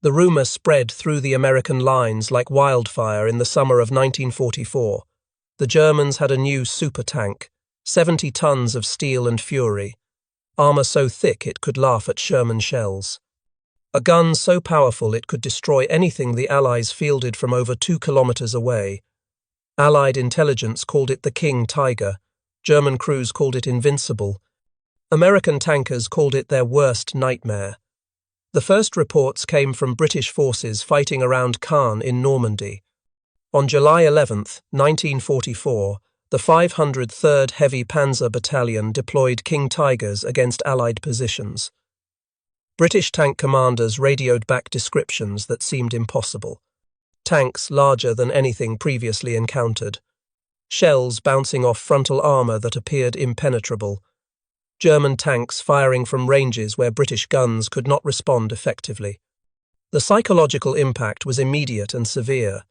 The rumor spread through the American lines like wildfire in the summer of 1944. The Germans had a new super tank, 70 tons of steel and fury, armor so thick it could laugh at Sherman shells. A gun so powerful it could destroy anything the Allies fielded from over 2 kilometers away. Allied intelligence called it the King Tiger. German crews called it invincible. American tankers called it their worst nightmare. The first reports came from British forces fighting around Caen in Normandy. On July 11, 1944, the 503rd Heavy Panzer Battalion deployed King Tigers against Allied positions. British tank commanders radioed back descriptions that seemed impossible. Tanks larger than anything previously encountered. Shells bouncing off frontal armor that appeared impenetrable. German tanks firing from ranges where British guns could not respond effectively. The psychological impact was immediate and severe.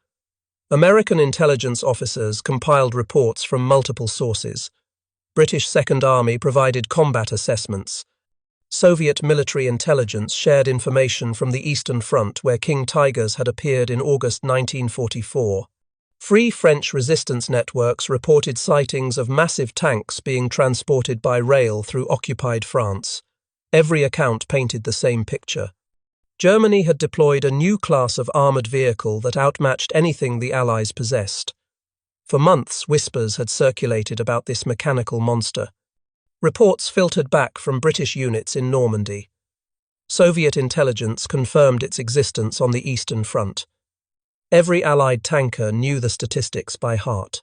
American intelligence officers compiled reports from multiple sources. British Second Army provided combat assessments. Soviet military intelligence shared information from the Eastern Front where King Tigers had appeared in August 1944. Free French resistance networks reported sightings of massive tanks being transported by rail through occupied France. Every account painted the same picture. Germany had deployed a new class of armoured vehicle that outmatched anything the Allies possessed. For months, whispers had circulated about this mechanical monster. Reports filtered back from British units in Normandy. Soviet intelligence confirmed its existence on the Eastern Front. Every Allied tanker knew the statistics by heart.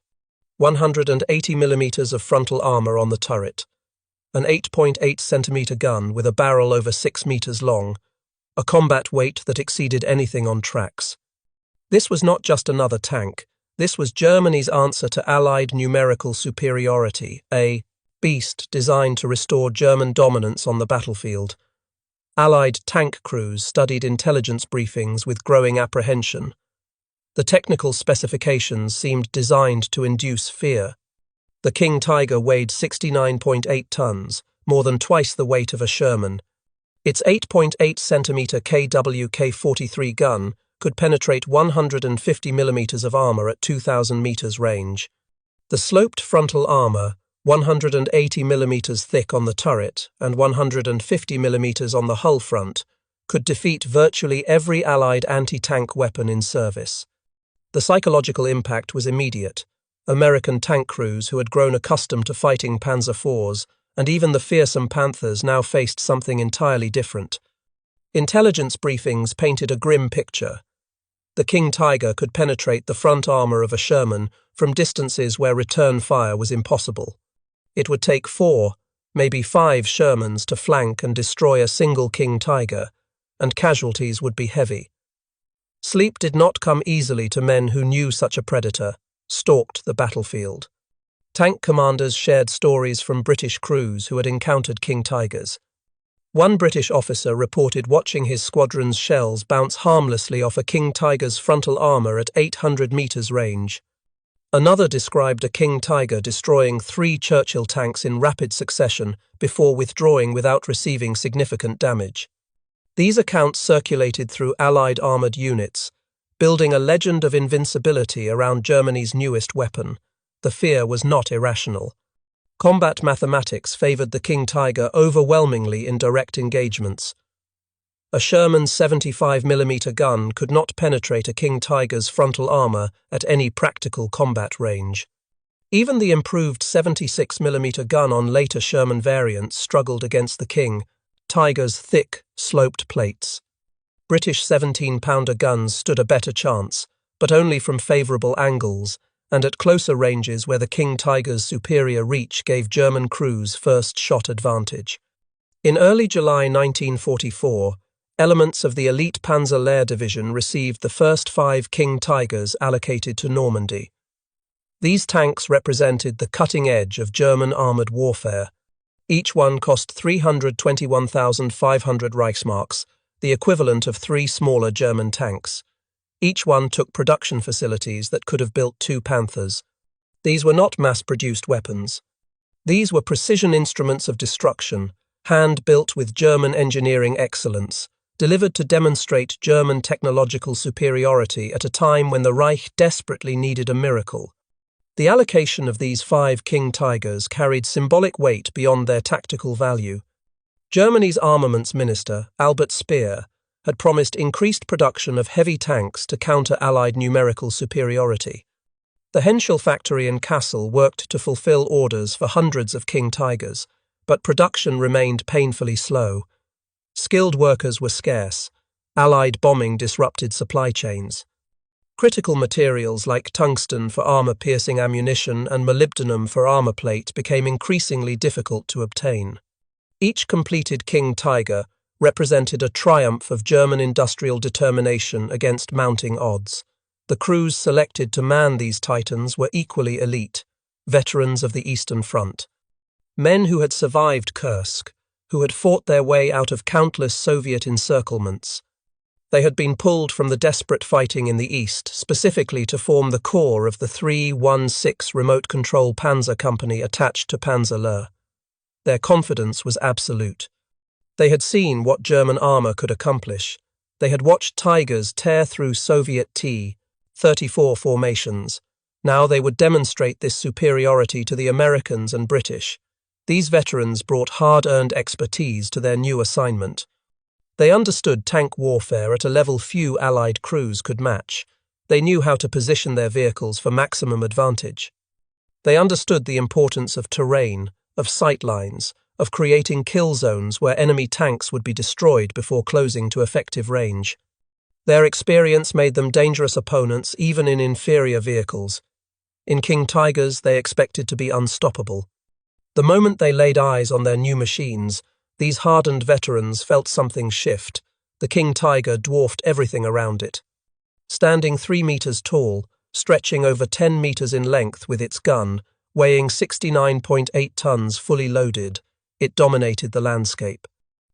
180 millimeters of frontal armor on the turret, an 8.8 centimeter gun with a barrel over 6 meters long, a combat weight that exceeded anything on tracks. This was not just another tank. This was Germany's answer to Allied numerical superiority, a beast designed to restore German dominance on the battlefield. Allied tank crews studied intelligence briefings with growing apprehension. The technical specifications seemed designed to induce fear. The King Tiger weighed 69.8 tons, more than twice the weight of a Sherman. Its 8.8 centimeter KWK-43 gun could penetrate 150 millimeters of armor at 2,000 meters range. The sloped frontal armor, 180 millimeters thick on the turret and 150 millimeters on the hull front, could defeat virtually every Allied anti-tank weapon in service. The psychological impact was immediate. American tank crews who had grown accustomed to fighting Panzer IVs and even the fearsome Panthers now faced something entirely different. Intelligence briefings painted a grim picture. The King Tiger could penetrate the front armor of a Sherman from distances where return fire was impossible. It would take 4, maybe 5 Shermans to flank and destroy a single King Tiger, and casualties would be heavy. Sleep did not come easily to men who knew such a predator, stalked the battlefield. Tank commanders shared stories from British crews who had encountered King Tigers. One British officer reported watching his squadron's shells bounce harmlessly off a King Tiger's frontal armor at 800 meters range. Another described a King Tiger destroying 3 Churchill tanks in rapid succession before withdrawing without receiving significant damage. These accounts circulated through Allied armoured units, building a legend of invincibility around Germany's newest weapon. The fear was not irrational. Combat mathematics favoured the King Tiger overwhelmingly in direct engagements. A Sherman's 75mm gun could not penetrate a King Tiger's frontal armor at any practical combat range. Even the improved 76mm gun on later Sherman variants struggled against the King Tiger's thick, sloped plates. British 17-pounder guns stood a better chance, but only from favourable angles and at closer ranges where the King Tiger's superior reach gave German crews first shot advantage. In early July 1944, elements of the elite Panzer Lehr Division received the first 5 King Tigers allocated to Normandy. These tanks represented the cutting edge of German armoured warfare. Each one cost 321,500 Reichsmarks, the equivalent of 3 smaller German tanks. Each one took production facilities that could have built 2 Panthers. These were not mass-produced weapons. These were precision instruments of destruction, hand-built with German engineering excellence, delivered to demonstrate German technological superiority at a time when the Reich desperately needed a miracle. The allocation of these 5 King Tigers carried symbolic weight beyond their tactical value. Germany's armaments minister, Albert Speer, had promised increased production of heavy tanks to counter Allied numerical superiority. The Henschel factory in Kassel worked to fulfill orders for hundreds of King Tigers, but production remained painfully slow. Skilled workers were scarce. Allied bombing disrupted supply chains. Critical materials like tungsten for armor-piercing ammunition and molybdenum for armor plate became increasingly difficult to obtain. Each completed King Tiger represented a triumph of German industrial determination against mounting odds. The crews selected to man these titans were equally elite, veterans of the Eastern Front. Men who had survived Kursk, who had fought their way out of countless Soviet encirclements. They had been pulled from the desperate fighting in the East, specifically to form the core of the 316 remote control panzer company attached to Panzer Lehr. Their confidence was absolute. They had seen what German armor could accomplish. They had watched Tigers tear through Soviet T-34 formations. Now they would demonstrate this superiority to the Americans and British. These veterans brought hard-earned expertise to their new assignment. They understood tank warfare at a level few Allied crews could match. They knew how to position their vehicles for maximum advantage. They understood the importance of terrain, of sight lines, of creating kill zones where enemy tanks would be destroyed before closing to effective range. Their experience made them dangerous opponents even in inferior vehicles. In King Tigers, they expected to be unstoppable. The moment they laid eyes on their new machines, these hardened veterans felt something shift. The King Tiger dwarfed everything around it. Standing 3 meters tall, stretching over 10 meters in length with its gun, weighing 69.8 tons fully loaded, it dominated the landscape.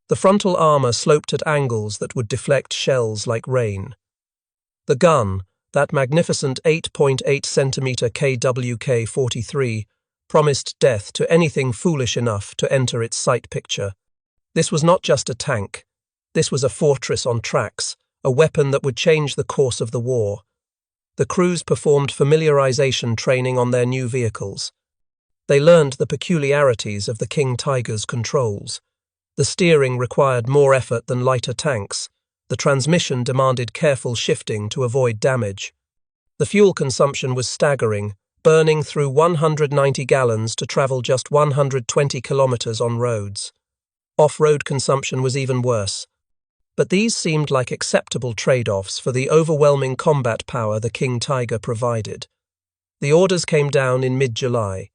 The frontal armor sloped at angles that would deflect shells like rain. The gun, that magnificent 8.8 centimeter KWK-43, promised death to anything foolish enough to enter its sight picture. This was not just a tank. This was a fortress on tracks, a weapon that would change the course of the war. The crews performed familiarization training on their new vehicles. They learned the peculiarities of the King Tiger's controls. The steering required more effort than lighter tanks. The transmission demanded careful shifting to avoid damage. The fuel consumption was staggering, burning through 190 gallons to travel just 120 kilometers on roads. Off-road consumption was even worse. But these seemed like acceptable trade-offs for the overwhelming combat power the King Tiger provided. The orders came down in mid-July.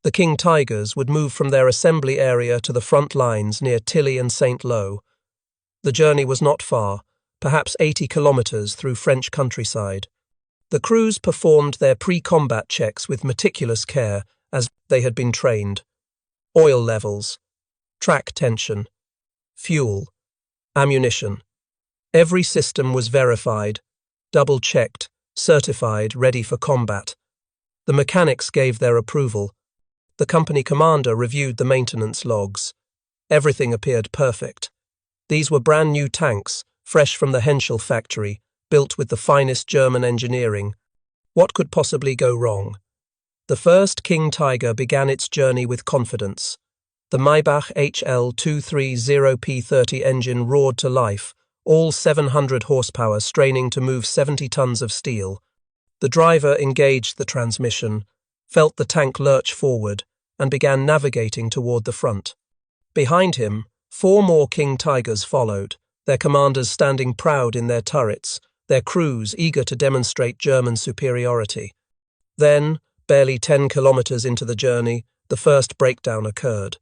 The King Tigers would move from their assembly area to the front lines near Tilly and St. Lo. The journey was not far, perhaps 80 kilometers through French countryside. The crews performed their pre-combat checks with meticulous care as they had been trained. Oil levels, track tension, fuel, ammunition. Every system was verified, double-checked, certified, ready for combat. The mechanics gave their approval. The company commander reviewed the maintenance logs. Everything appeared perfect. These were brand new tanks, fresh from the Henschel factory, built with the finest German engineering. What could possibly go wrong? The first King Tiger began its journey with confidence. The Maybach HL230P30 engine roared to life, all 700 horsepower straining to move 70 tons of steel. The driver engaged the transmission, felt the tank lurch forward, and began navigating toward the front. Behind him, 4 more King Tigers followed, their commanders standing proud in their turrets, their crews eager to demonstrate German superiority. Then, barely 10 kilometers into the journey, the first breakdown occurred.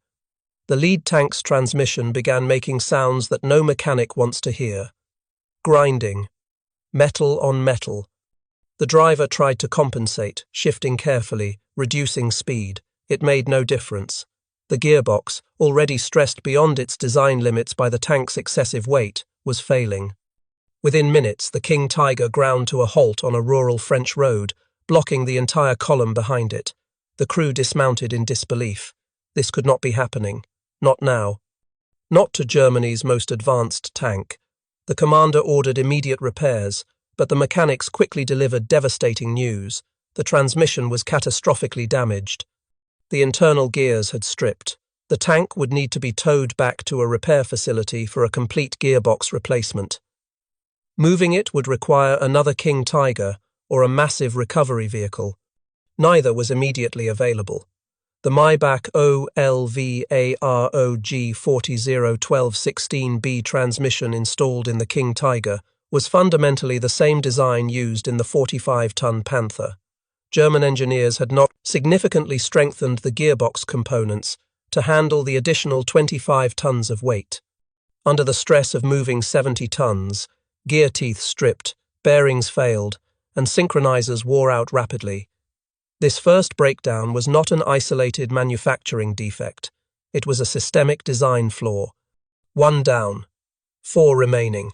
The lead tank's transmission began making sounds that no mechanic wants to hear. Grinding. Metal on metal. The driver tried to compensate, shifting carefully, reducing speed. It made no difference. The gearbox, already stressed beyond its design limits by the tank's excessive weight, was failing. Within minutes, the King Tiger ground to a halt on a rural French road, blocking the entire column behind it. The crew dismounted in disbelief. This could not be happening. Not now. Not to Germany's most advanced tank. The commander ordered immediate repairs, but the mechanics quickly delivered devastating news. The transmission was catastrophically damaged. The internal gears had stripped. The tank would need to be towed back to a repair facility for a complete gearbox replacement. Moving it would require another King Tiger or a massive recovery vehicle. Neither was immediately available. The Maybach OLVAROG 401216B transmission installed in the King Tiger was fundamentally the same design used in the 45-ton Panther. German engineers had not significantly strengthened the gearbox components to handle the additional 25 tons of weight. Under the stress of moving 70 tons, gear teeth stripped, bearings failed, and synchronizers wore out rapidly. This first breakdown was not an isolated manufacturing defect. It was a systemic design flaw. 1 down, 4 remaining.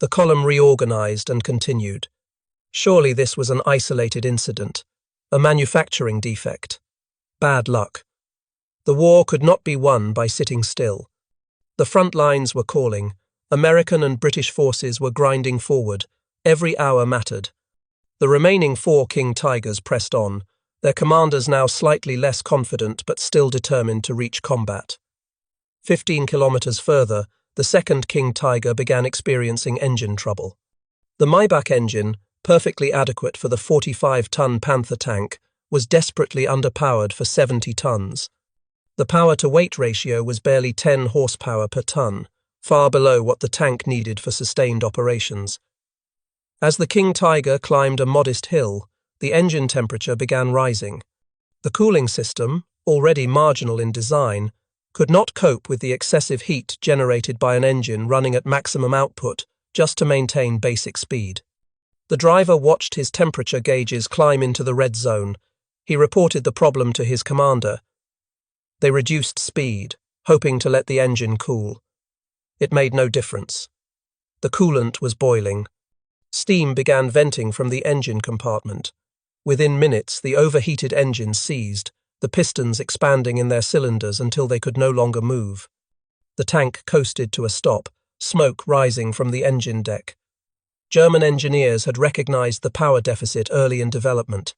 The column reorganized and continued. Surely this was an isolated incident, a manufacturing defect. Bad luck. The war could not be won by sitting still. The front lines were calling. American and British forces were grinding forward. Every hour mattered. The remaining 4 King Tigers pressed on, their commanders now slightly less confident but still determined to reach combat. 15 kilometers further, the second King Tiger began experiencing engine trouble. The Maybach engine, perfectly adequate for the 45-ton Panther tank, was desperately underpowered for 70 tons. The power-to-weight ratio was barely 10 horsepower per ton, far below what the tank needed for sustained operations. As the King Tiger climbed a modest hill, the engine temperature began rising. The cooling system, already marginal in design, could not cope with the excessive heat generated by an engine running at maximum output just to maintain basic speed. The driver watched his temperature gauges climb into the red zone. He reported the problem to his commander. They reduced speed, hoping to let the engine cool. It made no difference. The coolant was boiling. Steam began venting from the engine compartment. Within minutes, the overheated engine seized, the pistons expanding in their cylinders until they could no longer move. The tank coasted to a stop, smoke rising from the engine deck. German engineers had recognized the power deficit early in development.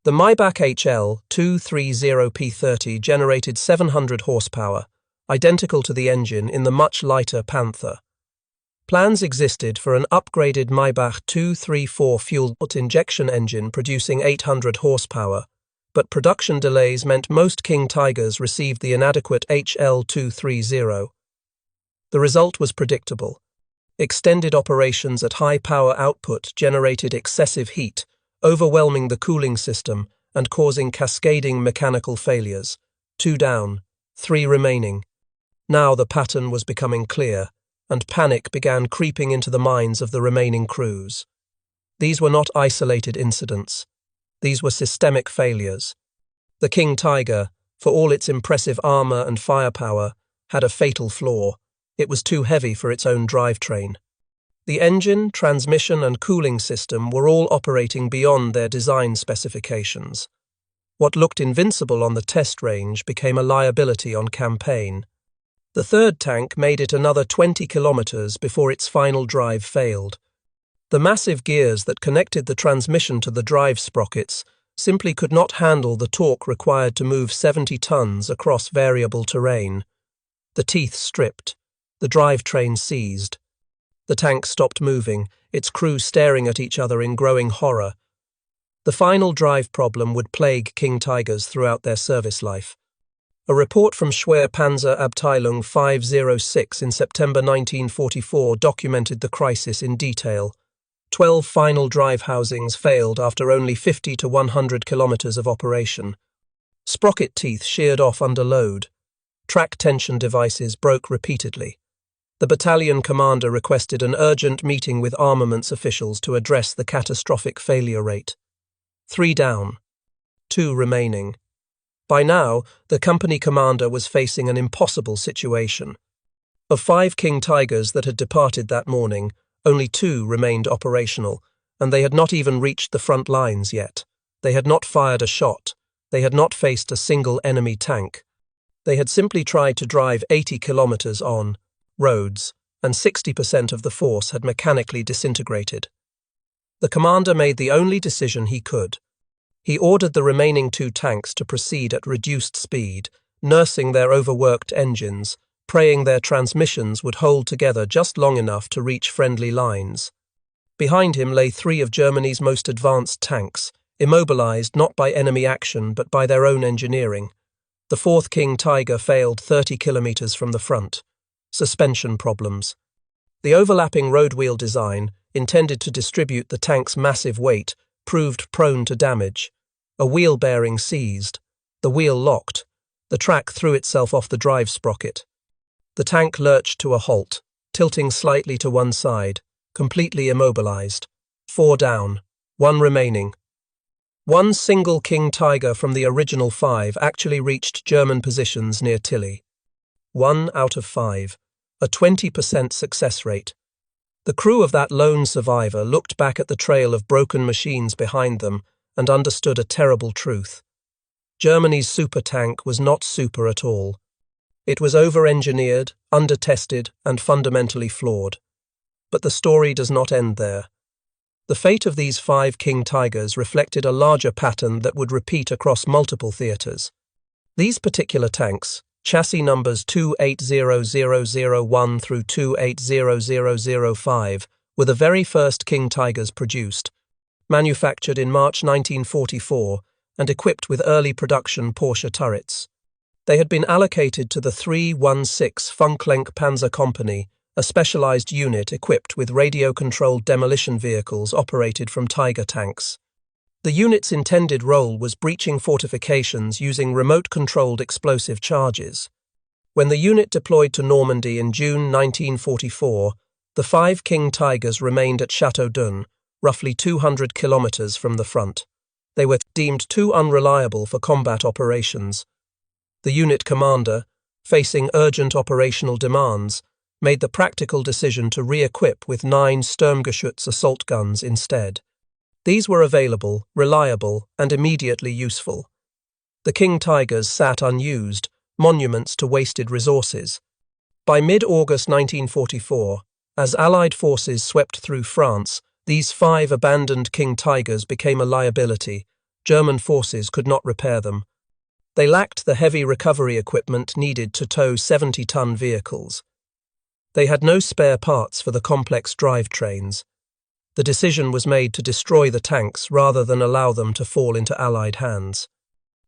The Maybach HL 230P30 generated 700 horsepower, identical to the engine in the much lighter Panther. Plans existed for an upgraded Maybach 234 fuel injection engine producing 800 horsepower, but production delays meant most King Tigers received the inadequate HL 230. The result was predictable. Extended operations at high power output generated excessive heat, overwhelming the cooling system and causing cascading mechanical failures. 2 down, 3 remaining. Now the pattern was becoming clear, and panic began creeping into the minds of the remaining crews. These were not isolated incidents. These were systemic failures. The King Tiger, for all its impressive armor and firepower, had a fatal flaw. It was too heavy for its own drivetrain. The engine, transmission, and cooling system were all operating beyond their design specifications. What looked invincible on the test range became a liability on campaign. The third tank made it another 20 kilometers before its final drive failed. The massive gears that connected the transmission to the drive sprockets simply could not handle the torque required to move 70 tons across variable terrain. The teeth stripped. The drivetrain seized. The tank stopped moving, its crew staring at each other in growing horror. The final drive problem would plague King Tigers throughout their service life. A report from Schwerpanzerabteilung 506 in September 1944 documented the crisis in detail. 12 final drive housings failed after only 50 to 100 kilometers of operation. Sprocket teeth sheared off under load. Track tension devices broke repeatedly. The battalion commander requested an urgent meeting with armaments officials to address the catastrophic failure rate. 3 down, 2 remaining. By now, the company commander was facing an impossible situation. Of 5 King Tigers that had departed that morning, only 2 remained operational, and they had not even reached the front lines yet. They had not fired a shot. They had not faced a single enemy tank. They had simply tried to drive 80 kilometers on roads and 60% of the force had mechanically disintegrated. The commander made the only decision he could. He ordered the remaining 2 tanks to proceed at reduced speed, nursing their overworked engines, praying their transmissions would hold together just long enough to reach friendly lines. Behind him lay 3 of Germany's most advanced tanks, immobilized not by enemy action but by their own engineering. The 4th King Tiger failed 30 kilometers from the front. Suspension problems. The overlapping road wheel design, intended to distribute the tank's massive weight, proved prone to damage. A wheel bearing seized. The wheel locked. The track threw itself off the drive sprocket. The tank lurched to a halt, tilting slightly to one side, completely immobilized. 4 down, 1 remaining. One single King Tiger from the original 5 actually reached German positions near Tilly. 1 out of 5, a 20% success rate. The crew of that lone survivor looked back at the trail of broken machines behind them and understood a terrible truth. Germany's super tank was not super at all. It was over-engineered, under-tested, and fundamentally flawed. But the story does not end there. The fate of these 5 King Tigers reflected a larger pattern that would repeat across multiple theatres. These particular tanks, chassis numbers 280001 through 280005, were the very first King Tigers produced, manufactured in March 1944 and equipped with early production Porsche turrets. They had been allocated to the 316 Funklenk Panzer Company, a specialized unit equipped with radio-controlled demolition vehicles operated from Tiger tanks. The unit's intended role was breaching fortifications using remote-controlled explosive charges. When the unit deployed to Normandy in June 1944, the 5 King Tigers remained at Château-d'Un, roughly 200 kilometers from the front. They were deemed too unreliable for combat operations. The unit commander, facing urgent operational demands, made the practical decision to re-equip with 9 Sturmgeschütz assault guns instead. These were available, reliable, and immediately useful. The King Tigers sat unused, monuments to wasted resources. By mid-August 1944, as Allied forces swept through France, these 5 abandoned King Tigers became a liability. German forces could not repair them. They lacked the heavy recovery equipment needed to tow 70-ton vehicles. They had no spare parts for the complex drivetrains. The decision was made to destroy the tanks rather than allow them to fall into Allied hands.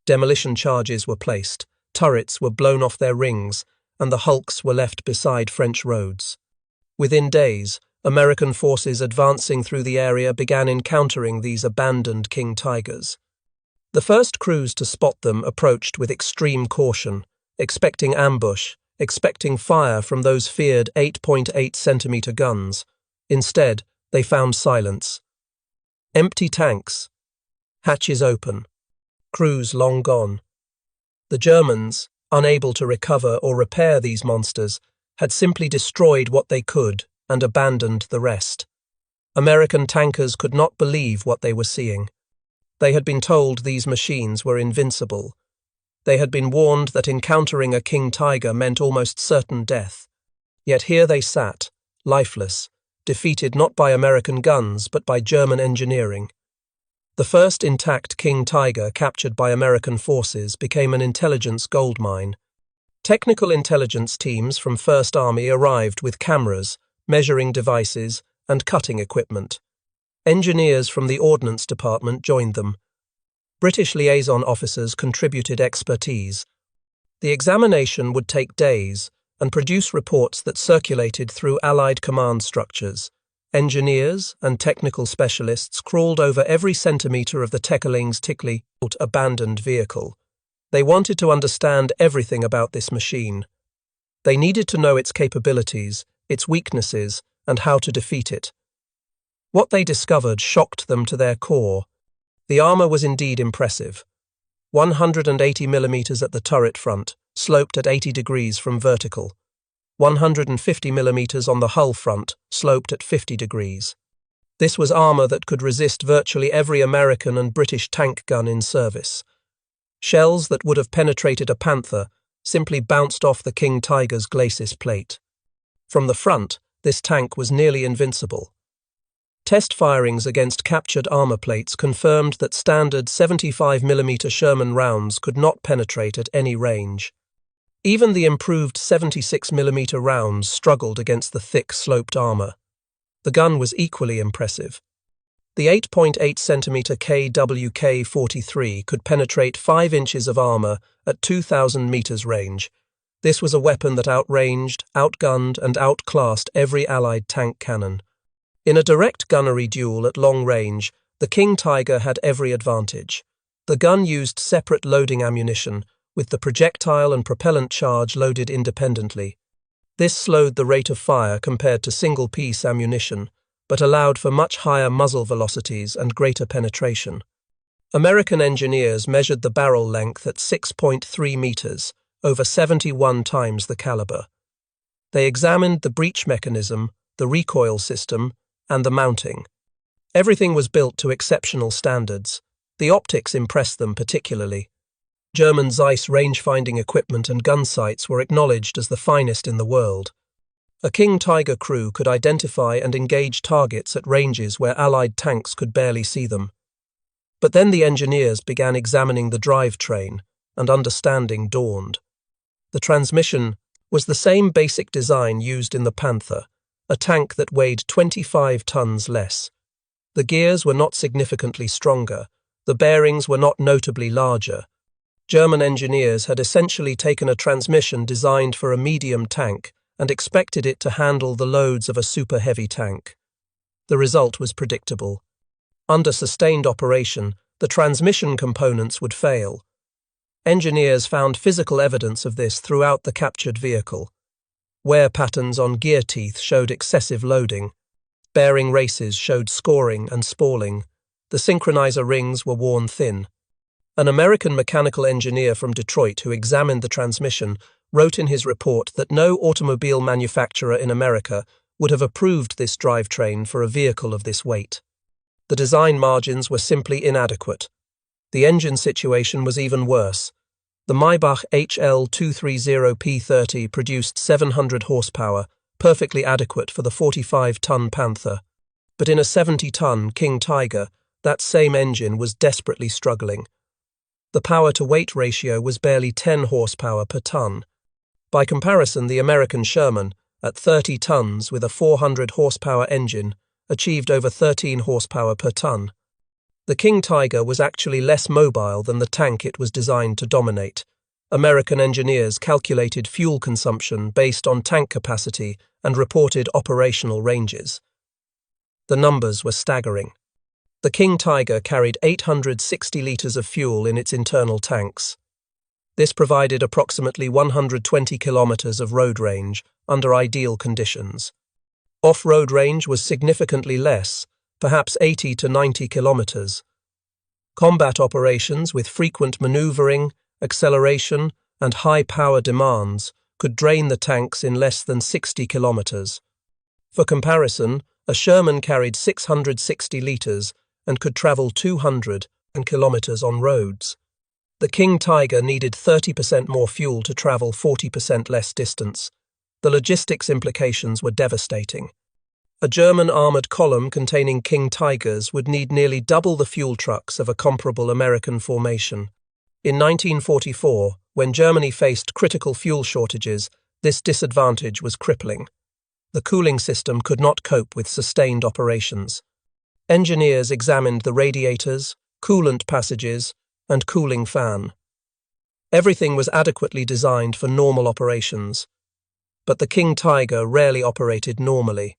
Demolition charges were placed, turrets were blown off their rings, and the hulks were left beside French roads. Within days, American forces advancing through the area began encountering these abandoned King Tigers. The first crews to spot them approached with extreme caution, expecting ambush, expecting fire from those feared 8.8-centimeter guns. Instead, they found silence. Empty tanks. Hatches open. Crews long gone. The Germans, unable to recover or repair these monsters, had simply destroyed what they could and abandoned the rest. American tankers could not believe what they were seeing. They had been told these machines were invincible. They had been warned that encountering a King Tiger meant almost certain death. Yet here they sat, lifeless, defeated not by American guns but by German engineering. The first intact King Tiger captured by American forces became an intelligence goldmine. Technical intelligence teams from First Army arrived with cameras, measuring devices, and cutting equipment. Engineers from the Ordnance Department joined them. British liaison officers contributed expertise. The examination would take days and produce reports that circulated through Allied command structures. Engineers and technical specialists crawled over every centimetre of the Tekelings-Tikli abandoned vehicle. They wanted to understand everything about this machine. They needed to know its capabilities, its weaknesses, and how to defeat it. What they discovered shocked them to their core. The armour was indeed impressive. 180 millimetres at the turret front, sloped at 80 degrees from vertical. 150 millimetres on the hull front, sloped at 50 degrees. This was armour that could resist virtually every American and British tank gun in service. Shells that would have penetrated a Panther simply bounced off the King Tiger's glacis plate. From the front, this tank was nearly invincible. Test firings against captured armor plates confirmed that standard 75mm Sherman rounds could not penetrate at any range. Even the improved 76mm rounds struggled against the thick, sloped armor. The gun was equally impressive. The 8.8cm KWK-43 could penetrate 5 inches of armor at 2,000 meters range. This was a weapon that outranged, outgunned, and outclassed every Allied tank cannon. In a direct gunnery duel at long range, the King Tiger had every advantage. The gun used separate loading ammunition, with the projectile and propellant charge loaded independently. This slowed the rate of fire compared to single-piece ammunition, but allowed for much higher muzzle velocities and greater penetration. American engineers measured the barrel length at 6.3 meters, over 71 times the caliber. They examined the breech mechanism, the recoil system, and the mounting. Everything was built to exceptional standards. The optics impressed them particularly. German Zeiss range-finding equipment and gun sights were acknowledged as the finest in the world. A King Tiger crew could identify and engage targets at ranges where Allied tanks could barely see them. But then the engineers began examining the drivetrain, and understanding dawned. The transmission was the same basic design used in the Panther, a tank that weighed 25 tons less. The gears were not significantly stronger, the bearings were not notably larger. German engineers had essentially taken a transmission designed for a medium tank and expected it to handle the loads of a super-heavy tank. The result was predictable. Under sustained operation, the transmission components would fail. Engineers found physical evidence of this throughout the captured vehicle. Wear patterns on gear teeth showed excessive loading. Bearing races showed scoring and spalling. The synchronizer rings were worn thin. An American mechanical engineer from Detroit who examined the transmission wrote in his report that no automobile manufacturer in America would have approved this drivetrain for a vehicle of this weight. The design margins were simply inadequate. The engine situation was even worse. The Maybach HL230P30 produced 700 horsepower, perfectly adequate for the 45-ton Panther. But in a 70-ton King Tiger, that same engine was desperately struggling. The power-to-weight ratio was barely 10 horsepower per ton. By comparison, the American Sherman, at 30 tons with a 400 horsepower engine, achieved over 13 horsepower per ton. The King Tiger was actually less mobile than the tank it was designed to dominate. American engineers calculated fuel consumption based on tank capacity and reported operational ranges. The numbers were staggering. The King Tiger carried 860 litres of fuel in its internal tanks. This provided approximately 120 kilometres of road range under ideal conditions. Off-road range was significantly less, perhaps 80 to 90 kilometres. Combat operations with frequent manoeuvring, acceleration, and high power demands could drain the tanks in less than 60 kilometres. For comparison, a Sherman carried 660 litres and could travel 200 kilometres on roads. The King Tiger needed 30% more fuel to travel 40% less distance. The logistics implications were devastating. A German armoured column containing King Tigers would need nearly double the fuel trucks of a comparable American formation. In 1944, when Germany faced critical fuel shortages, this disadvantage was crippling. The cooling system could not cope with sustained operations. Engineers examined the radiators, coolant passages, and cooling fan. Everything was adequately designed for normal operations, but the King Tiger rarely operated normally.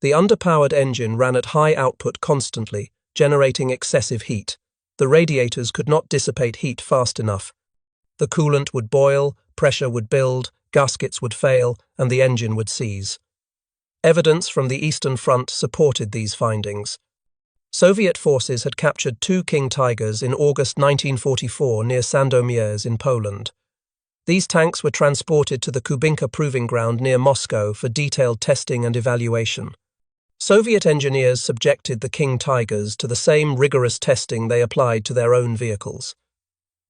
The underpowered engine ran at high output constantly, generating excessive heat. The radiators could not dissipate heat fast enough. The coolant would boil, pressure would build, gaskets would fail, and the engine would seize. Evidence from the Eastern Front supported these findings. Soviet forces had captured 2 King Tigers in August 1944 near Sandomierz in Poland. These tanks were transported to the Kubinka Proving Ground near Moscow for detailed testing and evaluation. Soviet engineers subjected the King Tigers to the same rigorous testing they applied to their own vehicles.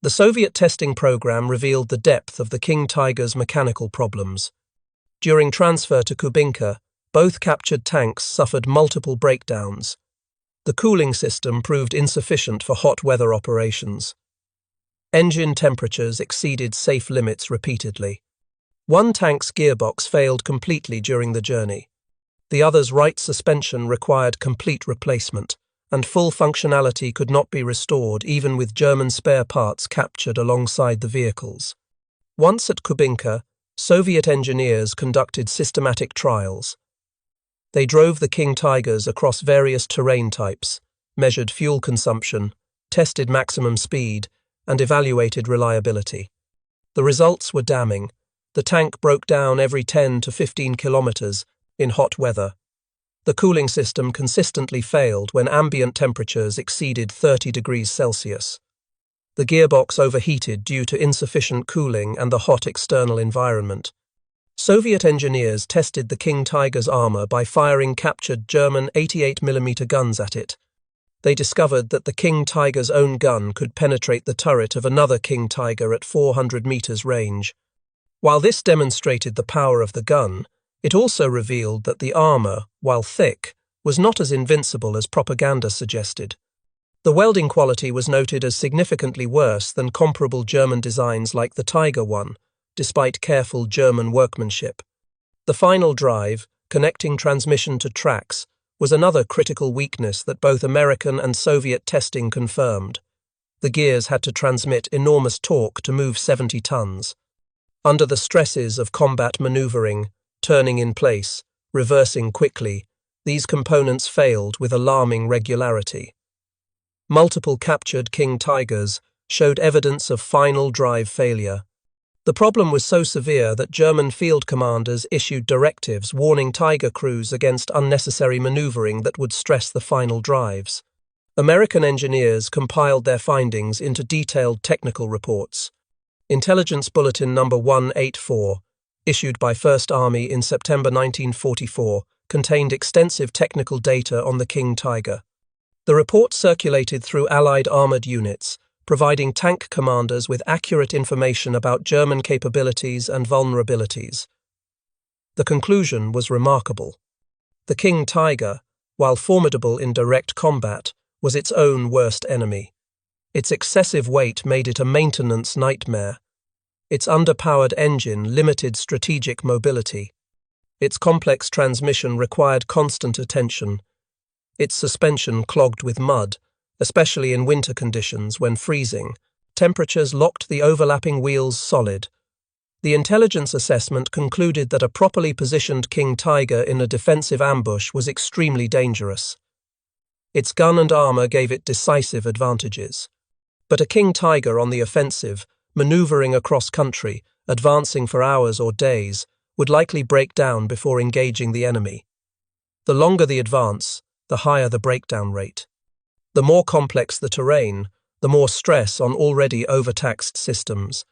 The Soviet testing program revealed the depth of the King Tiger's mechanical problems. During transfer to Kubinka, both captured tanks suffered multiple breakdowns. The cooling system proved insufficient for hot weather operations. Engine temperatures exceeded safe limits repeatedly. One tank's gearbox failed completely during the journey. The other's right suspension required complete replacement, and full functionality could not be restored even with German spare parts captured alongside the vehicles. Once at Kubinka, Soviet engineers conducted systematic trials. They drove the King Tigers across various terrain types, measured fuel consumption, tested maximum speed, and evaluated reliability. The results were damning. The tank broke down every 10 to 15 kilometers in hot weather. The cooling system consistently failed when ambient temperatures exceeded 30 degrees Celsius. The gearbox overheated due to insufficient cooling and the hot external environment. Soviet engineers tested the King Tiger's armor by firing captured German 88mm guns at it. They discovered that the King Tiger's own gun could penetrate the turret of another King Tiger at 400 meters range. While this demonstrated the power of the gun, it also revealed that the armor, while thick, was not as invincible as propaganda suggested. The welding quality was noted as significantly worse than comparable German designs like the Tiger one, despite careful German workmanship. The final drive, connecting transmission to tracks, was another critical weakness that both American and Soviet testing confirmed. The gears had to transmit enormous torque to move 70 tons. Under the stresses of combat maneuvering, turning in place, reversing quickly, these components failed with alarming regularity. Multiple captured King Tigers showed evidence of final drive failure. The problem was so severe that German field commanders issued directives warning Tiger crews against unnecessary maneuvering that would stress the final drives. American engineers compiled their findings into detailed technical reports. Intelligence Bulletin No. 184, issued by First Army in September 1944, contained extensive technical data on the King Tiger. The report circulated through Allied armored units, providing tank commanders with accurate information about German capabilities and vulnerabilities. The conclusion was remarkable. The King Tiger, while formidable in direct combat, was its own worst enemy. Its excessive weight made it a maintenance nightmare. Its underpowered engine limited strategic mobility. Its complex transmission required constant attention. Its suspension clogged with mud, especially in winter conditions when freezing. Temperatures locked the overlapping wheels solid. The intelligence assessment concluded that a properly positioned King Tiger in a defensive ambush was extremely dangerous. Its gun and armor gave it decisive advantages. But a King Tiger on the offensive, maneuvering across country, advancing for hours or days, would likely break down before engaging the enemy. The longer the advance, the higher the breakdown rate. The more complex the terrain, the more stress on already overtaxed systems.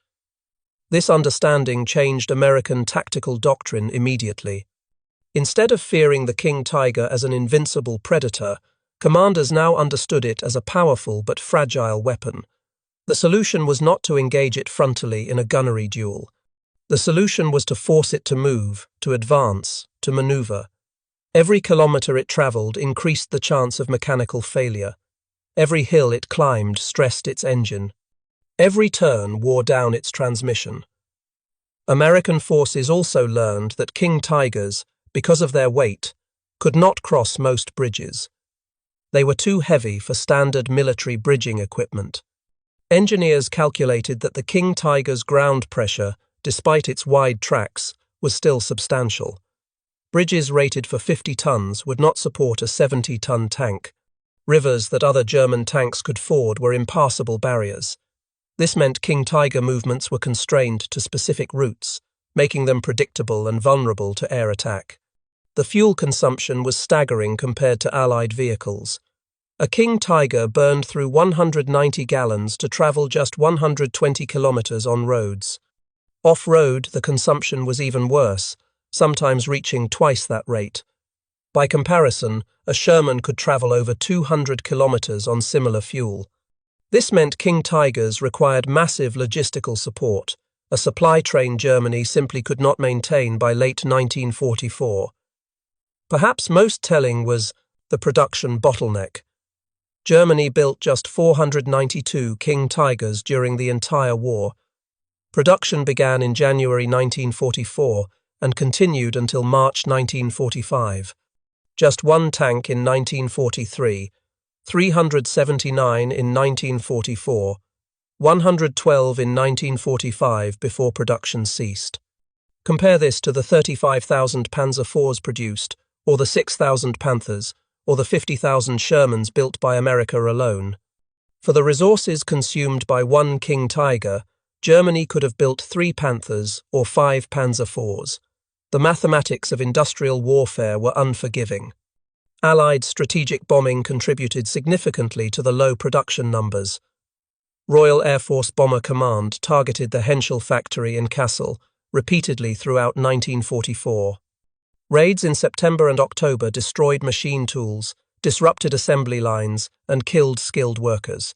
This understanding changed American tactical doctrine immediately. Instead of fearing the King Tiger as an invincible predator, commanders now understood it as a powerful but fragile weapon. The solution was not to engage it frontally in a gunnery duel. The solution was to force it to move, to advance, to maneuver. Every kilometer it traveled increased the chance of mechanical failure. Every hill it climbed stressed its engine. Every turn wore down its transmission. American forces also learned that King Tigers, because of their weight, could not cross most bridges. They were too heavy for standard military bridging equipment. Engineers calculated that the King Tiger's ground pressure, despite its wide tracks, was still substantial. Bridges rated for 50 tons would not support a 70-ton tank. Rivers that other German tanks could ford were impassable barriers. This meant King Tiger movements were constrained to specific routes, making them predictable and vulnerable to air attack. The fuel consumption was staggering compared to Allied vehicles. A King Tiger burned through 190 gallons to travel just 120 kilometers on roads. Off-road, the consumption was even worse, sometimes reaching twice that rate. By comparison, a Sherman could travel over 200 kilometers on similar fuel. This meant King Tigers required massive logistical support, a supply train Germany simply could not maintain by late 1944. Perhaps most telling was the production bottleneck. Germany built just 492 King Tigers during the entire war. Production began in January 1944 and continued until March 1945. Just one tank in 1943, 379 in 1944, 112 in 1945 before production ceased. Compare this to the 35,000 Panzer IVs produced, or the 6,000 Panthers, or the 50,000 Shermans built by America alone. For the resources consumed by one King Tiger, Germany could have built 3 Panthers or 5 Panzer IVs. The mathematics of industrial warfare were unforgiving. Allied strategic bombing contributed significantly to the low production numbers. Royal Air Force Bomber Command targeted the Henschel factory in Kassel repeatedly throughout 1944. Raids in September and October destroyed machine tools, disrupted assembly lines, and killed skilled workers.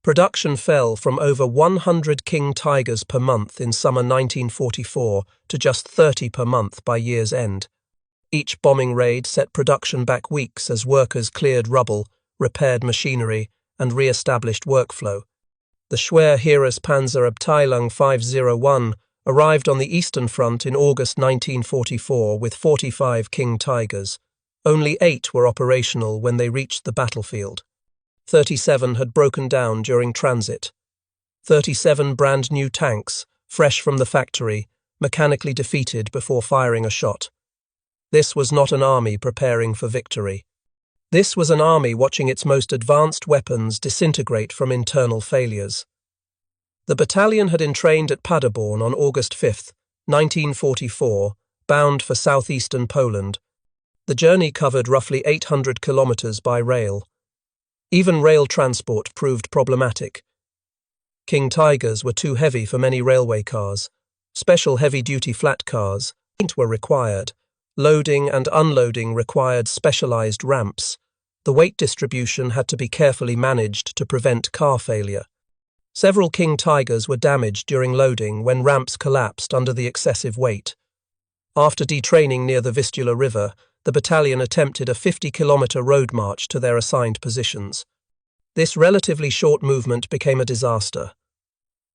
Production fell from over 100 King Tigers per month in summer 1944 to just 30 per month by year's end. Each bombing raid set production back weeks as workers cleared rubble, repaired machinery, and re-established workflow. The Schwer Heerespanzerabteilung 501 arrived on the Eastern Front in August 1944 with 45 King Tigers. Only 8 were operational when they reached the battlefield. 37 had broken down during transit. 37 brand new tanks, fresh from the factory, mechanically defeated before firing a shot. This was not an army preparing for victory. This was an army watching its most advanced weapons disintegrate from internal failures. The battalion had entrained at Paderborn on August 5, 1944, bound for southeastern Poland. The journey covered roughly 800 kilometers by rail. Even rail transport proved problematic. King Tigers were too heavy for many railway cars. Special heavy-duty flat cars were required. Loading and unloading required specialized ramps. The weight distribution had to be carefully managed to prevent car failure. Several King Tigers were damaged during loading when ramps collapsed under the excessive weight. After detraining near the Vistula River, the battalion attempted a 50-kilometer road march to their assigned positions. This relatively short movement became a disaster.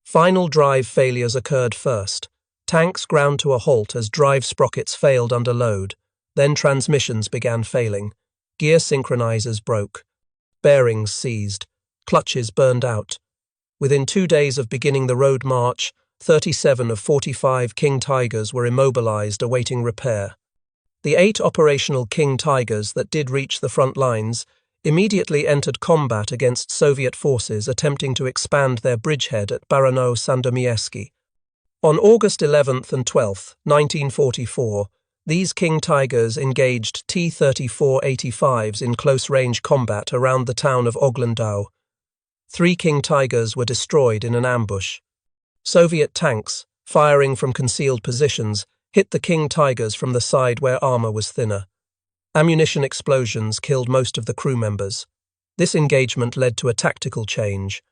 Final drive failures occurred first. Tanks ground to a halt as drive sprockets failed under load. Then transmissions began failing. Gear synchronizers broke. Bearings seized. Clutches burned out. Within 2 days of beginning the road march, 37 of 45 King Tigers were immobilized awaiting repair. The 8 operational King Tigers that did reach the front lines immediately entered combat against Soviet forces attempting to expand their bridgehead at Baranow-Sandomierski. On August 11th and 12th, 1944, these King Tigers engaged T-34-85s in close-range combat around the town of Oglandau. 3 King Tigers were destroyed in an ambush. Soviet tanks, firing from concealed positions, hit the King Tigers from the side where armor was thinner. Ammunition explosions killed most of the crew members. This engagement led to a tactical change.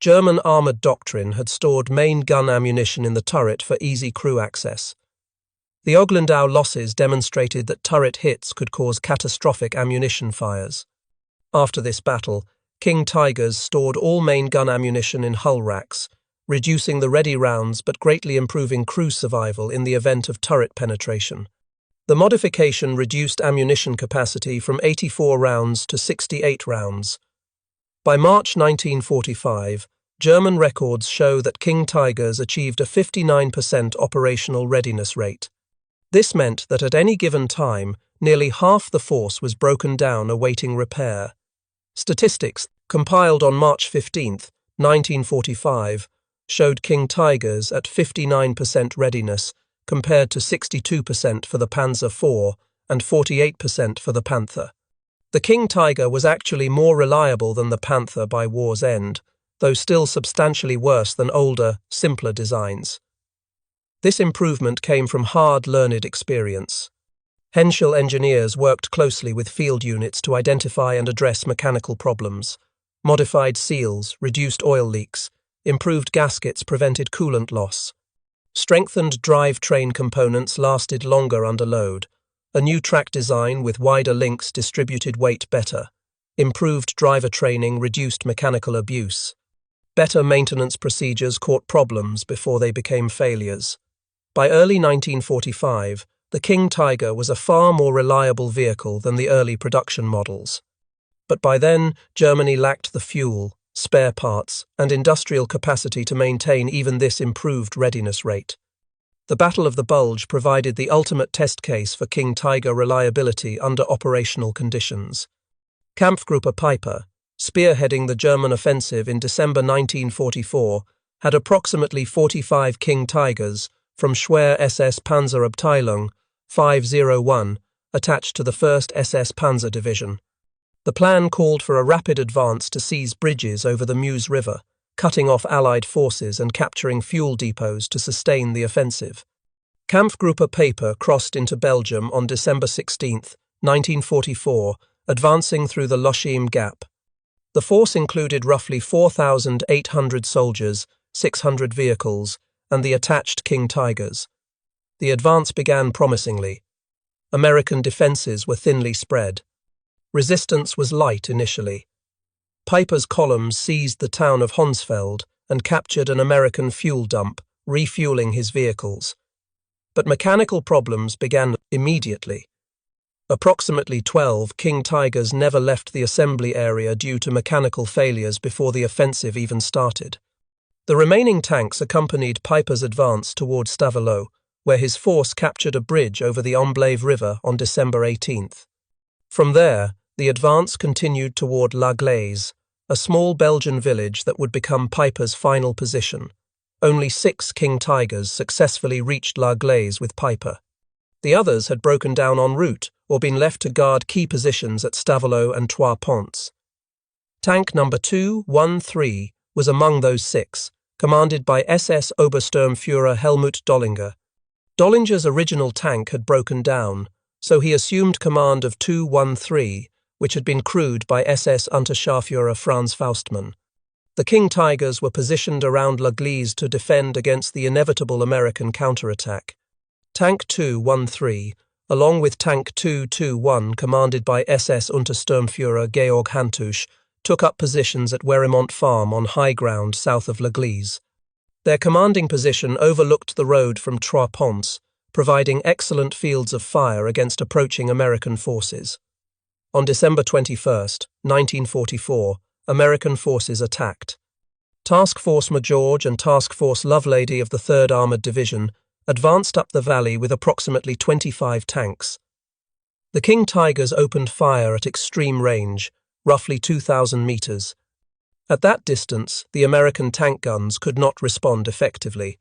German armored doctrine had stored main gun ammunition in the turret for easy crew access. The Oglandau losses demonstrated that turret hits could cause catastrophic ammunition fires. After this battle, King Tigers stored all main gun ammunition in hull racks, reducing the ready rounds but greatly improving crew survival in the event of turret penetration. The modification reduced ammunition capacity from 84 rounds to 68 rounds. By March 1945, German records show that King Tigers achieved a 59% operational readiness rate. This meant that at any given time, nearly half the force was broken down awaiting repair. Statistics, compiled on March 15, 1945, showed King Tigers at 59% readiness compared to 62% for the Panzer IV and 48% for the Panther. The King Tiger was actually more reliable than the Panther by war's end, though still substantially worse than older, simpler designs. This improvement came from hard-learned experience. Henschel engineers worked closely with field units to identify and address mechanical problems. Modified seals, reduced oil leaks, improved gaskets prevented coolant loss. Strengthened drivetrain components lasted longer under load. A new track design with wider links distributed weight better. Improved driver training reduced mechanical abuse. Better maintenance procedures caught problems before they became failures. By early 1945, the King Tiger was a far more reliable vehicle than the early production models. But by then, Germany lacked the fuel, spare parts, and industrial capacity to maintain even this improved readiness rate. The Battle of the Bulge provided the ultimate test case for King Tiger reliability under operational conditions. Kampfgruppe Peiper, spearheading the German offensive in December 1944, had approximately 45 King Tigers from Schwer SS Panzerabteilung 501 attached to the 1st SS Panzer Division. The plan called for a rapid advance to seize bridges over the Meuse River, cutting off Allied forces and capturing fuel depots to sustain the offensive. Kampfgruppe Peiper crossed into Belgium on December 16, 1944, advancing through the Lochheim Gap. The force included roughly 4,800 soldiers, 600 vehicles, and the attached King Tigers. The advance began promisingly. American defenses were thinly spread. Resistance was light initially. Peiper's columns seized the town of Honsfeld and captured an American fuel dump, refueling his vehicles. But mechanical problems began immediately. Approximately 12 King Tigers never left the assembly area due to mechanical failures before the offensive even started. The remaining tanks accompanied Peiper's advance toward Stavelot, where his force captured a bridge over the Amblève River on December 18th. From there, the advance continued toward La Glaise, a small Belgian village that would become Peiper's final position. Only 6 King Tigers successfully reached La Glaise with Peiper. The others had broken down en route or been left to guard key positions at Stavelot and Trois Ponts. Tank number 213 was among those 6, commanded by SS Obersturmführer Helmut Dollinger. Dollinger's original tank had broken down, so he assumed command of 213, which had been crewed by SS Unterscharführer Franz Faustmann. The King Tigers were positioned around La Glaise to defend against the inevitable American counterattack. Tank 213, along with Tank 221 commanded by SS Untersturmführer Georg Hantusch, took up positions at Werimont Farm on high ground south of La Glaise. Their commanding position overlooked the road from Trois Ponts, providing excellent fields of fire against approaching American forces. On December 21, 1944, American forces attacked. Task Force McGeorge and Task Force Lovelady of the 3rd Armored Division advanced up the valley with approximately 25 tanks. The King Tigers opened fire at extreme range, roughly 2,000 meters. At that distance, the American tank guns could not respond effectively.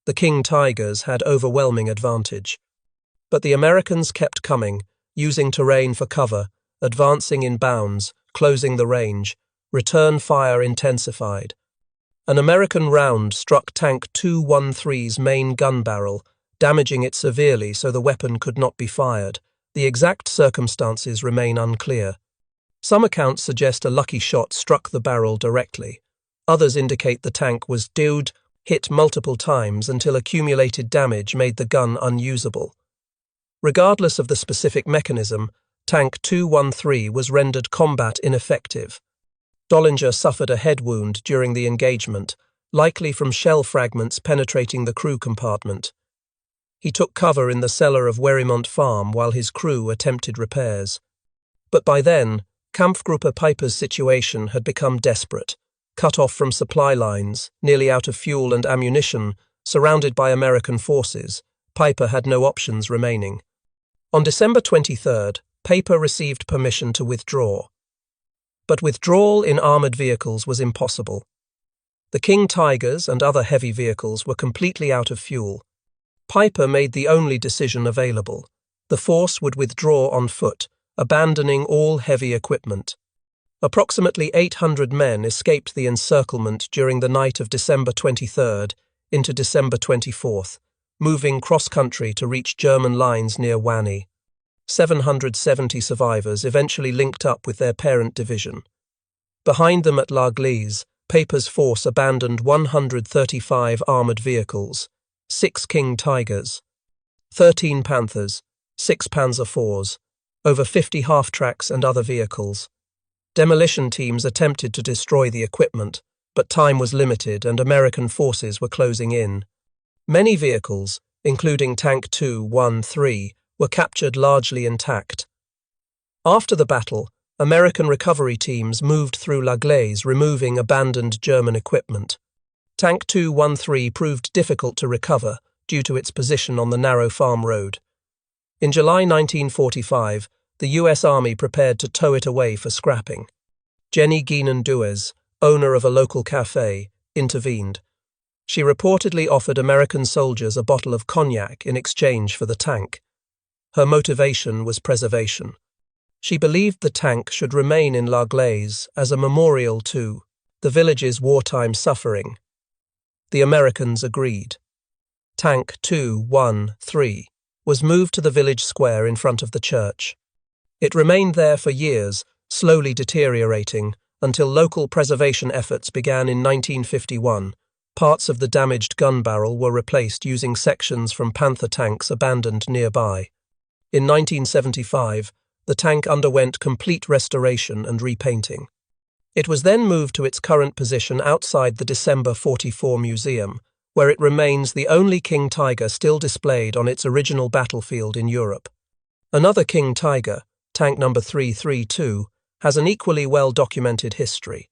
The King Tigers had overwhelming advantage. But the Americans kept coming, using terrain for cover, advancing in bounds, closing the range. Return fire intensified. An American round struck Tank 213's main gun barrel, damaging it severely so the weapon could not be fired. The exact circumstances remain unclear. Some accounts suggest a lucky shot struck the barrel directly. Others indicate the tank was hit multiple times until accumulated damage made the gun unusable. Regardless of the specific mechanism, Tank 213 was rendered combat ineffective. Dollinger suffered a head wound during the engagement, likely from shell fragments penetrating the crew compartment. He took cover in the cellar of Werimont Farm while his crew attempted repairs. But by then, Kampfgruppe Peiper's situation had become desperate. Cut off from supply lines, nearly out of fuel and ammunition, surrounded by American forces, Peiper had no options remaining. On December 23rd, Peiper received permission to withdraw. But withdrawal in armoured vehicles was impossible. The King Tigers and other heavy vehicles were completely out of fuel. Peiper made the only decision available. The force would withdraw on foot, abandoning all heavy equipment. Approximately 800 men escaped the encirclement during the night of December 23rd into December 24th, moving cross-country to reach German lines near Wany. 770 survivors eventually linked up with their parent division. Behind them at La Glaise, Peiper's force abandoned 135 armoured vehicles. 6 King Tigers, 13 Panthers, 6 Panzer IVs, over 50 half-tracks and other vehicles. Demolition teams attempted to destroy the equipment, but time was limited and American forces were closing in. Many vehicles, including Tank 213, were captured largely intact. After the battle, American recovery teams moved through La Glaise, removing abandoned German equipment. Tank 213 proved difficult to recover due to its position on the narrow farm road. In July 1945, the U.S. Army prepared to tow it away for scrapping. Jenny Guinan Duez, owner of a local cafe, intervened. She reportedly offered American soldiers a bottle of cognac in exchange for the tank. Her motivation was preservation. She believed the tank should remain in La Glaise as a memorial to the village's wartime suffering. The Americans agreed. Tank 213 was moved to the village square in front of the church. It remained there for years, slowly deteriorating, until local preservation efforts began in 1951. Parts of the damaged gun barrel were replaced using sections from Panther tanks abandoned nearby. In 1975, the tank underwent complete restoration and repainting. It was then moved to its current position outside the December 44 Museum, where it remains the only King Tiger still displayed on its original battlefield in Europe. Another King Tiger, Tank number 332, has an equally well-documented history.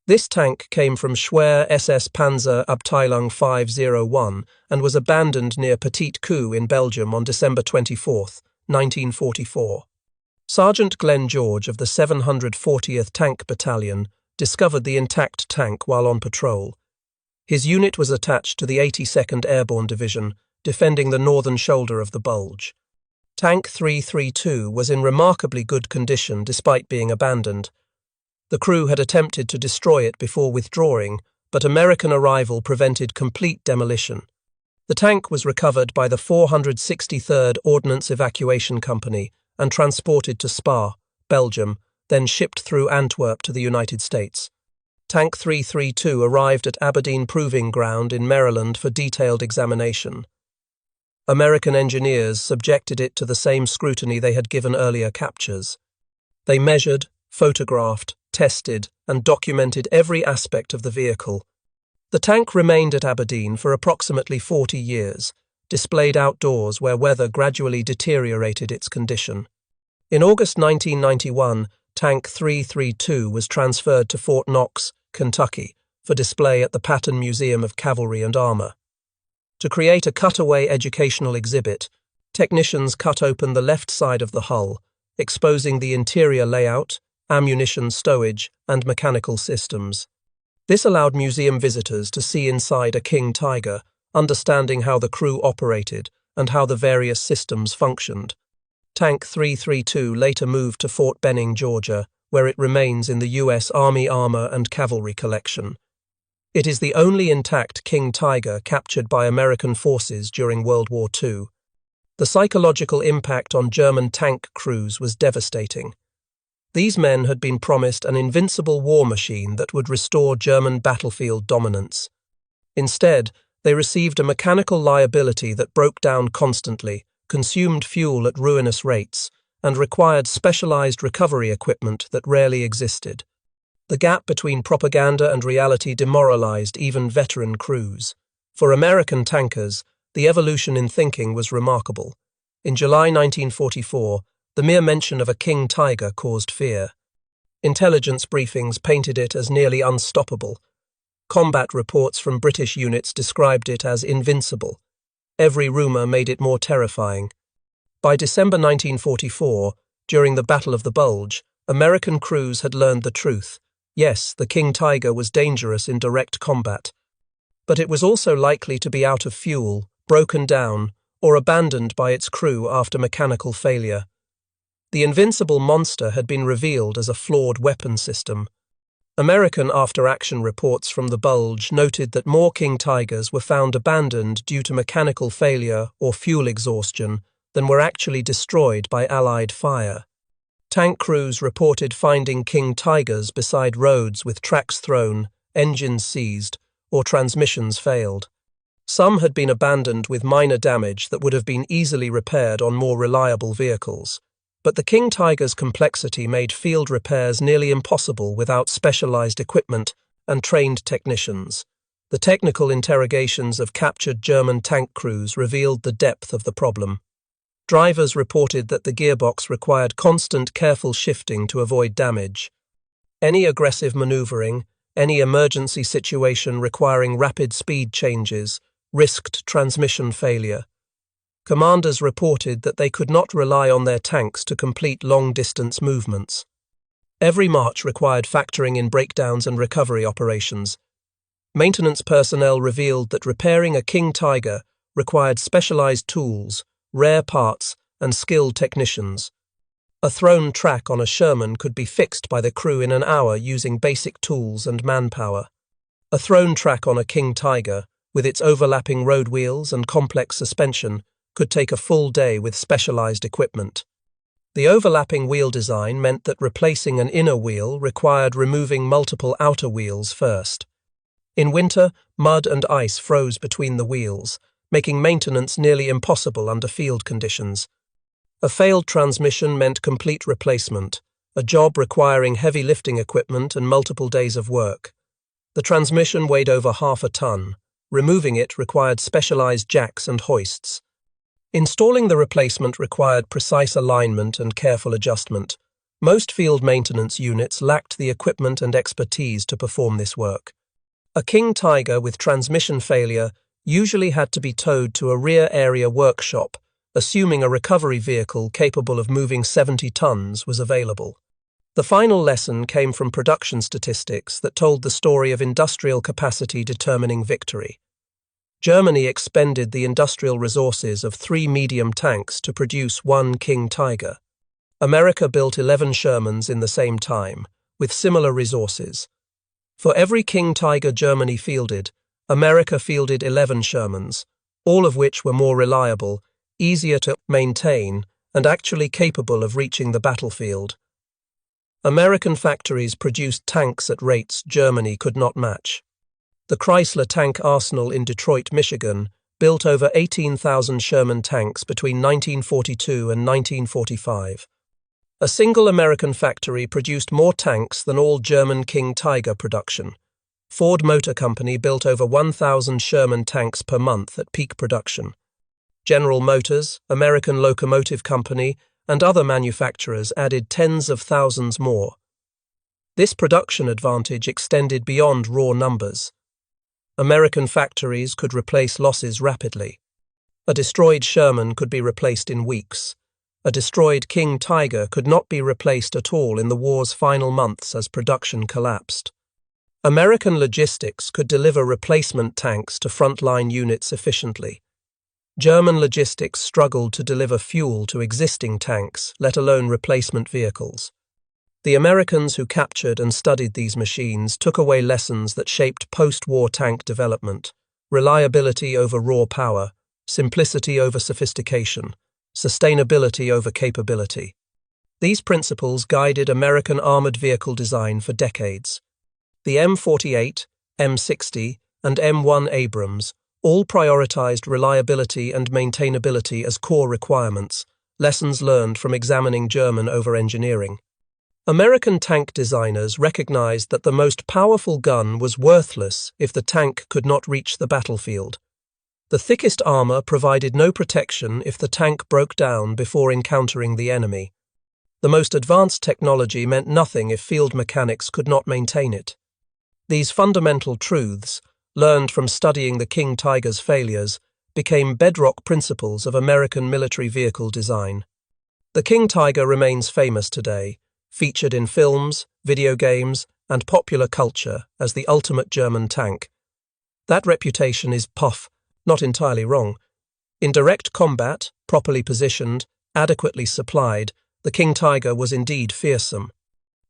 This tank came from Schwer SS Panzer Abteilung 501 and was abandoned near Petit Coup in Belgium on December 24, 1944. Sergeant Glenn George of the 740th Tank Battalion discovered the intact tank while on patrol. His unit was attached to the 82nd Airborne Division, defending the northern shoulder of the Bulge. Tank 332 was in remarkably good condition despite being abandoned. The crew had attempted to destroy it before withdrawing, but American arrival prevented complete demolition. The tank was recovered by the 463rd Ordnance Evacuation Company and transported to Spa, Belgium, then shipped through Antwerp to the United States. Tank 332 arrived at Aberdeen Proving Ground in Maryland for detailed examination. American engineers subjected it to the same scrutiny they had given earlier captures. They measured, photographed, tested, and documented every aspect of the vehicle. The tank remained at Aberdeen for approximately 40 years, displayed outdoors where weather gradually deteriorated its condition. In August 1991, Tank 332 was transferred to Fort Knox, Kentucky, for display at the Patton Museum of Cavalry and Armor. To create a cutaway educational exhibit, technicians cut open the left side of the hull, exposing the interior layout, ammunition stowage, and mechanical systems. This allowed museum visitors to see inside a King Tiger, understanding how the crew operated and how the various systems functioned. Tank 332 later moved to Fort Benning, Georgia, where it remains in the U.S. Army Armor and Cavalry Collection. It is the only intact King Tiger captured by American forces during World War II. The psychological impact on German tank crews was devastating. These men had been promised an invincible war machine that would restore German battlefield dominance. Instead, they received a mechanical liability that broke down constantly, consumed fuel at ruinous rates, and required specialized recovery equipment that rarely existed. The gap between propaganda and reality demoralized even veteran crews. For American tankers, the evolution in thinking was remarkable. In July 1944, the mere mention of a King Tiger caused fear. Intelligence briefings painted it as nearly unstoppable. Combat reports from British units described it as invincible. Every rumor made it more terrifying. By December 1944, during the Battle of the Bulge, American crews had learned the truth. Yes, the King Tiger was dangerous in direct combat, but it was also likely to be out of fuel, broken down, or abandoned by its crew after mechanical failure. The invincible monster had been revealed as a flawed weapon system. American after-action reports from the Bulge noted that more King Tigers were found abandoned due to mechanical failure or fuel exhaustion than were actually destroyed by Allied fire. Tank crews reported finding King Tigers beside roads with tracks thrown, engines seized, or transmissions failed. Some had been abandoned with minor damage that would have been easily repaired on more reliable vehicles, but the King Tiger's complexity made field repairs nearly impossible without specialized equipment and trained technicians. The technical interrogations of captured German tank crews revealed the depth of the problem. Drivers reported that the gearbox required constant, careful shifting to avoid damage. Any aggressive maneuvering, any emergency situation requiring rapid speed changes, risked transmission failure. Commanders reported that they could not rely on their tanks to complete long-distance movements. Every march required factoring in breakdowns and recovery operations. Maintenance personnel revealed that repairing a King Tiger required specialized tools, rare parts, and skilled technicians. A thrown track on a Sherman could be fixed by the crew in an hour using basic tools and manpower. A thrown track on a King Tiger, with its overlapping road wheels and complex suspension, could take a full day with specialized equipment. The overlapping wheel design meant that replacing an inner wheel required removing multiple outer wheels first. In winter, mud and ice froze between the wheels, making maintenance nearly impossible under field conditions. A failed transmission meant complete replacement, a job requiring heavy lifting equipment and multiple days of work. The transmission weighed over half a ton. Removing it required specialized jacks and hoists. Installing the replacement required precise alignment and careful adjustment. Most field maintenance units lacked the equipment and expertise to perform this work. A King Tiger with transmission failure usually had to be towed to a rear area workshop, assuming a recovery vehicle capable of moving 70 tons was available. The final lesson came from production statistics that told the story of industrial capacity determining victory. Germany expended the industrial resources of 3 medium tanks to produce 1 King Tiger. America built 11 Shermans in the same time, with similar resources. For every King Tiger Germany fielded, America fielded 11 Shermans, all of which were more reliable, easier to maintain, and actually capable of reaching the battlefield. American factories produced tanks at rates Germany could not match. The Chrysler Tank Arsenal in Detroit, Michigan, built over 18,000 Sherman tanks between 1942 and 1945. A single American factory produced more tanks than all German King Tiger production. Ford Motor Company built over 1,000 Sherman tanks per month at peak production. General Motors, American Locomotive Company, and other manufacturers added tens of thousands more. This production advantage extended beyond raw numbers. American factories could replace losses rapidly. A destroyed Sherman could be replaced in weeks. A destroyed King Tiger could not be replaced at all in the war's final months as production collapsed. American logistics could deliver replacement tanks to frontline units efficiently. German logistics struggled to deliver fuel to existing tanks, let alone replacement vehicles. The Americans who captured and studied these machines took away lessons that shaped post-war tank development: reliability over raw power, simplicity over sophistication, sustainability over capability. These principles guided American armored vehicle design for decades. The M48, M60, and M1 Abrams all prioritized reliability and maintainability as core requirements, lessons learned from examining German over-engineering. American tank designers recognized that the most powerful gun was worthless if the tank could not reach the battlefield. The thickest armor provided no protection if the tank broke down before encountering the enemy. The most advanced technology meant nothing if field mechanics could not maintain it. These fundamental truths, learned from studying the King Tiger's failures, became bedrock principles of American military vehicle design. The King Tiger remains famous today, featured in films, video games, and popular culture as the ultimate German tank. That reputation is not entirely wrong. In direct combat, properly positioned, adequately supplied, the King Tiger was indeed fearsome.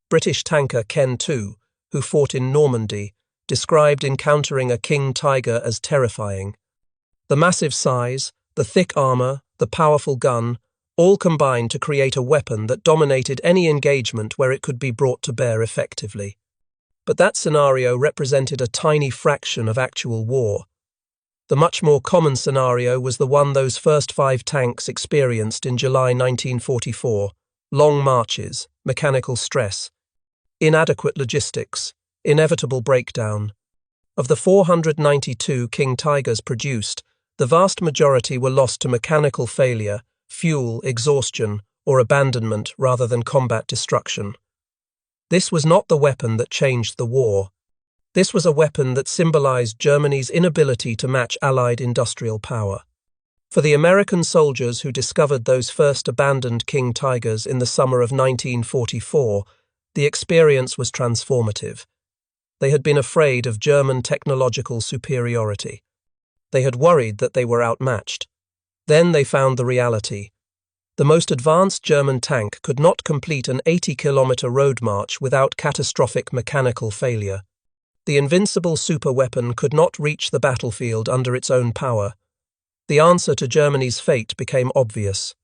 British tanker Ken II, who fought in Normandy, described encountering a King Tiger as terrifying. The massive size, the thick armor, the powerful gun, all combined to create a weapon that dominated any engagement where it could be brought to bear effectively. But that scenario represented a tiny fraction of actual war. The much more common scenario was the one those first 5 tanks experienced in July 1944: long marches, mechanical stress, inadequate logistics, inevitable breakdown. Of the 492 King Tigers produced, the vast majority were lost to mechanical failure, fuel, exhaustion, or abandonment rather than combat destruction. This was not the weapon that changed the war. This was a weapon that symbolized Germany's inability to match Allied industrial power. For the American soldiers who discovered those first abandoned King Tigers in the summer of 1944, the experience was transformative. They had been afraid of German technological superiority. They had worried that they were outmatched. Then they found the reality. The most advanced German tank could not complete an 80-kilometer road march without catastrophic mechanical failure. The invincible superweapon could not reach the battlefield under its own power. The answer to Germany's fate became obvious.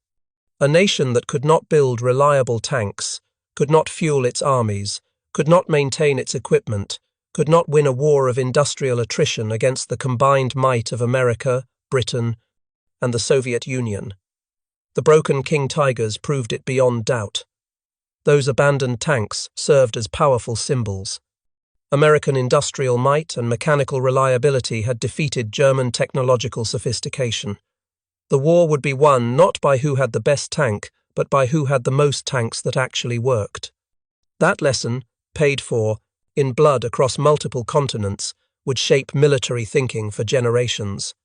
A nation that could not build reliable tanks, could not fuel its armies, could not maintain its equipment, could not win a war of industrial attrition against the combined might of America, Britain, and the Soviet Union. The broken King Tigers proved it beyond doubt. Those abandoned tanks served as powerful symbols. American industrial might and mechanical reliability had defeated German technological sophistication. The war would be won not by who had the best tank, but by who had the most tanks that actually worked. That lesson, paid for, in blood across multiple continents, would shape military thinking for generations.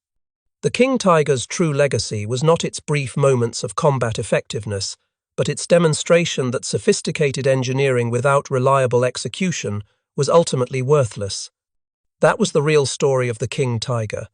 The King Tiger's true legacy was not its brief moments of combat effectiveness, but its demonstration that sophisticated engineering without reliable execution was ultimately worthless. That was the real story of the King Tiger,